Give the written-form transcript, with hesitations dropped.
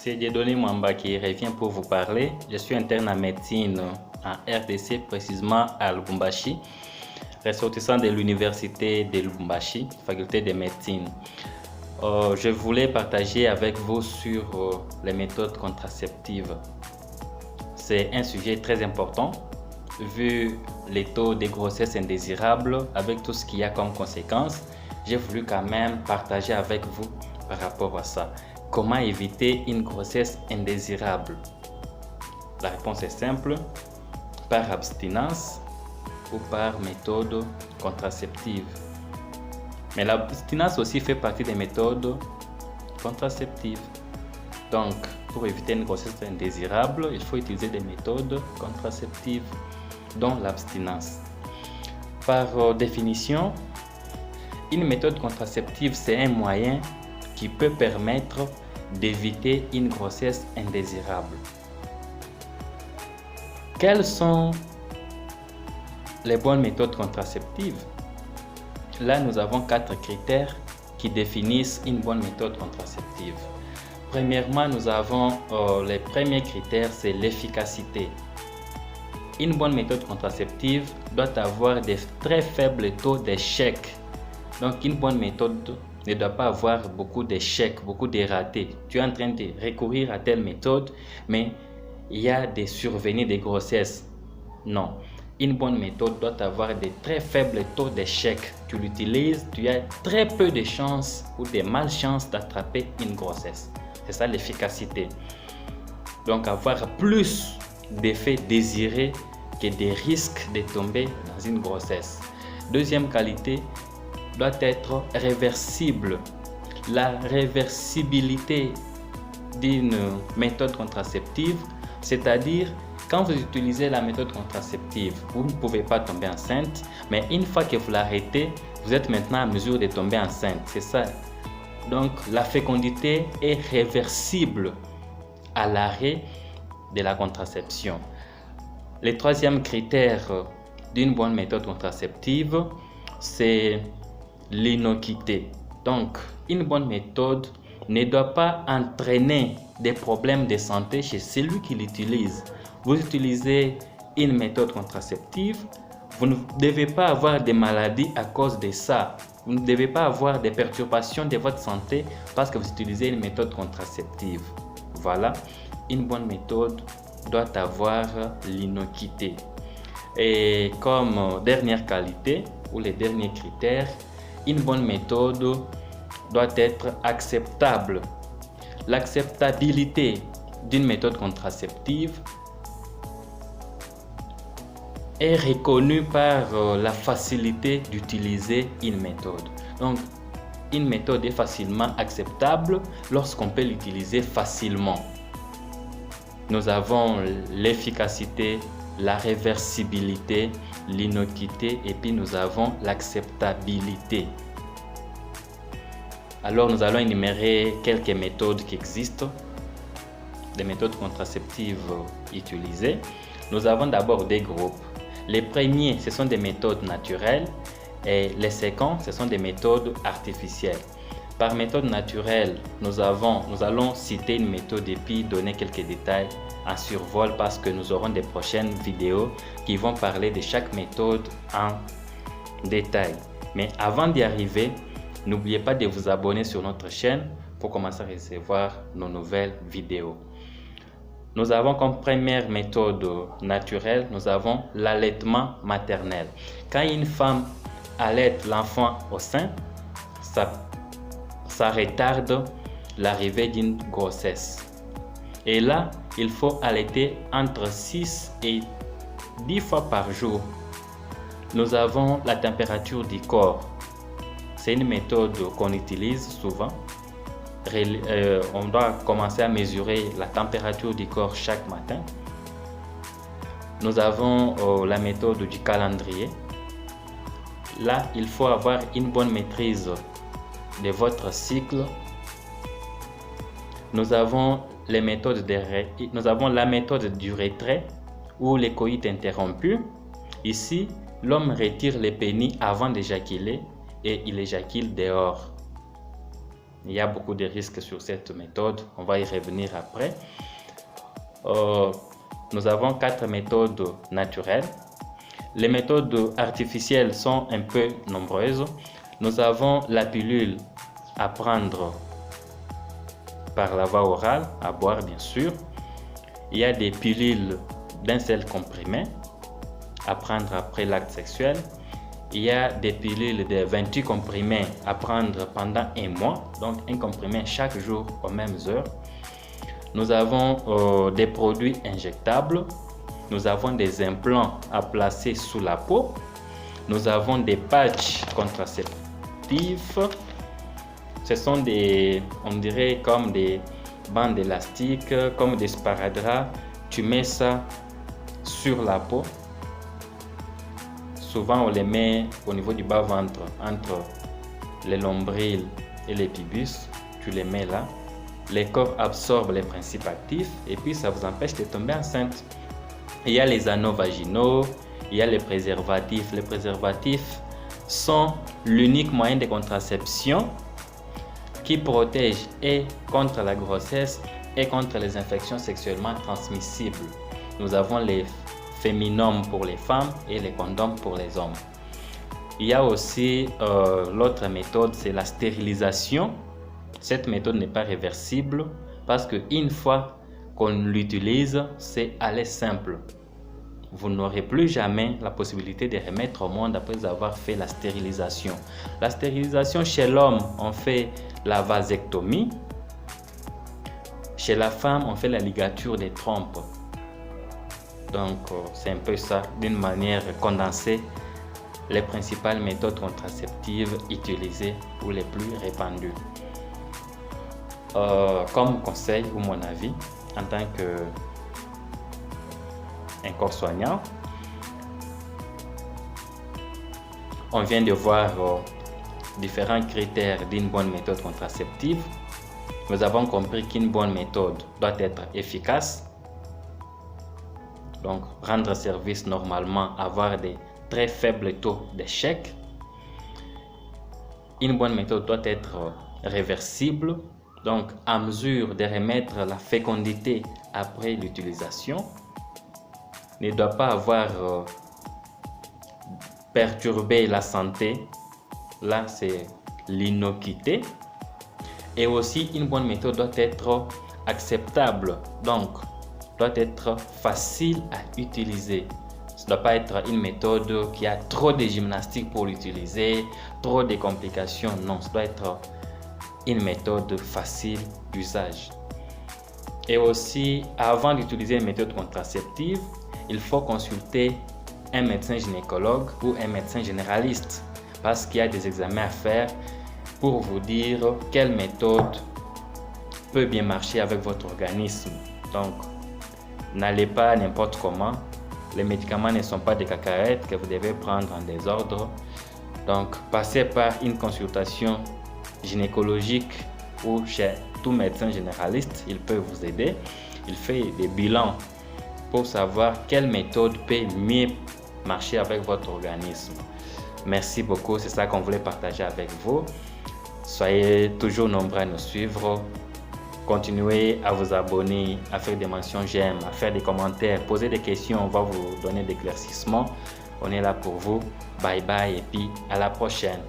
C'est Dieudonné Mwamba qui revient pour vous parler. Je suis interne en médecine en RDC, précisément à Lubumbashi, ressortissant de l'université de Lubumbashi, faculté de médecine. Je voulais partager avec vous sur les méthodes contraceptives. C'est un sujet très important vu les taux de grossesse indésirables avec tout ce qu'il y a comme conséquence. J'ai voulu quand même partager avec vous par rapport à ça. Comment éviter une grossesse indésirable? La réponse est simple, par abstinence ou par méthode contraceptive. Mais l'abstinence aussi fait partie des méthodes contraceptives. Donc, pour éviter une grossesse indésirable, il faut utiliser des méthodes contraceptives, dont l'abstinence. Par définition, une méthode contraceptive, c'est un moyen qui peut permettre d'éviter une grossesse indésirable. Quelles sont les bonnes méthodes contraceptives? Là, nous avons 4 critères qui définissent une bonne méthode contraceptive. Premièrement, nous avons les premiers critères, c'est l'efficacité. Une bonne méthode contraceptive doit avoir des très faibles taux d'échec. Donc, une bonne méthode ne doit pas avoir beaucoup d'échecs, beaucoup de ratés. Tu es en train de recourir à telle méthode, mais il y a des survenus de grossesse. Non. Une bonne méthode doit avoir des très faibles taux d'échec. Tu l'utilises, tu as très peu de chances ou de malchances d'attraper une grossesse. C'est ça l'efficacité. Donc avoir plus d'effets désirés que des risques de tomber dans une grossesse. Deuxième qualité doit être réversible. La réversibilité d'une méthode contraceptive, c'est-à-dire quand vous utilisez la méthode contraceptive, vous ne pouvez pas tomber enceinte, mais une fois que vous l'arrêtez, vous êtes maintenant en mesure de tomber enceinte. C'est ça. Donc la fécondité est réversible à l'arrêt de la contraception. Le troisième critère d'une bonne méthode contraceptive, c'est l'innocuité. Donc, une bonne méthode ne doit pas entraîner des problèmes de santé chez celui qui l'utilise. Vous utilisez une méthode contraceptive, vous ne devez pas avoir des maladies à cause de ça. Vous ne devez pas avoir des perturbations de votre santé parce que vous utilisez une méthode contraceptive. Voilà, une bonne méthode doit avoir l'innocuité. Et comme dernière qualité ou les derniers critères, une bonne méthode doit être acceptable. L'acceptabilité d'une méthode contraceptive est reconnue par la facilité d'utiliser une méthode. Donc, une méthode est facilement acceptable lorsqu'on peut l'utiliser facilement. Nous avons l'efficacité, la réversibilité, l'innocuité et puis nous avons l'acceptabilité. Alors nous allons énumérer quelques méthodes qui existent, des méthodes contraceptives utilisées. Nous avons d'abord des groupes. Les premiers, ce sont des méthodes naturelles et les seconds, ce sont des méthodes artificielles. Par méthode naturelle, nous allons citer une méthode et puis donner quelques détails en survol parce que nous aurons des prochaines vidéos qui vont parler de chaque méthode en détail. Mais avant d'y arriver, n'oubliez pas de vous abonner sur notre chaîne pour commencer à recevoir nos nouvelles vidéos. Nous avons comme première méthode naturelle, nous avons l'allaitement maternel. Quand une femme allaite l'enfant au sein, ça retarde l'arrivée d'une grossesse. Et là, il faut allaiter entre 6 et 10 fois par jour. Nous avons la température du corps. C'est une méthode qu'on utilise souvent. On doit commencer à mesurer la température du corps chaque matin. Nous avons la méthode du calendrier. Là, il faut avoir une bonne maîtrise de votre cycle. Nous avons la méthode du retrait ou les coïts interrompus. Ici, l'homme retire le pénis avant d'éjaculer et il éjacule dehors. Il y a beaucoup de risques sur cette méthode. On va y revenir après. Nous avons 4 méthodes naturelles. Les méthodes artificielles sont un peu nombreuses. Nous avons la pilule à prendre par la voie orale, à boire bien sûr. Il y a des pilules d'un seul comprimé à prendre après l'acte sexuel. Il y a des pilules de 28 comprimés à prendre pendant un mois, donc un comprimé chaque jour aux mêmes heures. Nous avons des produits injectables. Nous avons des implants à placer sous la peau. Nous avons des patchs contraceptifs. Ce sont des, on dirait comme des bandes élastiques, comme des sparadraps. Tu mets ça sur la peau. Souvent, on les met au niveau du bas-ventre, entre les lombrils et les pubis. Tu les mets là. Les corps absorbent les principes actifs et puis ça vous empêche de tomber enceinte. Il y a les anneaux vaginaux, il y a les préservatifs. Les préservatifs sont l'unique moyen de contraception qui protège et contre la grossesse et contre les infections sexuellement transmissibles. Nous avons les féminums pour les femmes et les condoms pour les hommes. Il y a aussi l'autre méthode, c'est la stérilisation. Cette méthode n'est pas réversible parce qu'une fois qu'on l'utilise, c'est aller simple. Vous n'aurez plus jamais la possibilité de remettre au monde après avoir fait la stérilisation. La stérilisation chez l'homme, on fait la vasectomie. Chez la femme, on fait la ligature des trompes. Donc, c'est un peu ça, d'une manière condensée, les principales méthodes contraceptives utilisées ou les plus répandues. Comme conseil ou mon avis, en tant qu'un corps soignant, on vient de voir différents critères d'une bonne méthode contraceptive. Nous avons compris qu'une bonne méthode doit être efficace, donc rendre service normalement, avoir des très faibles taux d'échec. Une bonne méthode doit être réversible, donc à mesure de remettre la fécondité après l'utilisation. Ne doit pas avoir perturbé la santé. Là, c'est l'innocuité. Et aussi, une bonne méthode doit être acceptable, donc doit être facile à utiliser. Ce ne doit pas être une méthode qui a trop de gymnastique pour l'utiliser, trop de complications. Non, ça doit être une méthode facile d'usage. Et aussi, avant d'utiliser une méthode contraceptive, il faut consulter un médecin gynécologue ou un médecin généraliste parce qu'il y a des examens à faire pour vous dire quelle méthode peut bien marcher avec votre organisme. Donc, n'allez pas n'importe comment. Les médicaments ne sont pas des cacahuètes que vous devez prendre en désordre. Donc, passez par une consultation gynécologique ou chez tout médecin généraliste. Il peut vous aider. Il fait des bilans pour savoir quelle méthode peut mieux marcher avec votre organisme. Merci beaucoup, c'est ça qu'on voulait partager avec vous. Soyez toujours nombreux à nous suivre. Continuez à vous abonner, à faire des mentions j'aime, à faire des commentaires, poser des questions, on va vous donner des éclaircissements. On est là pour vous. Bye bye et puis à la prochaine.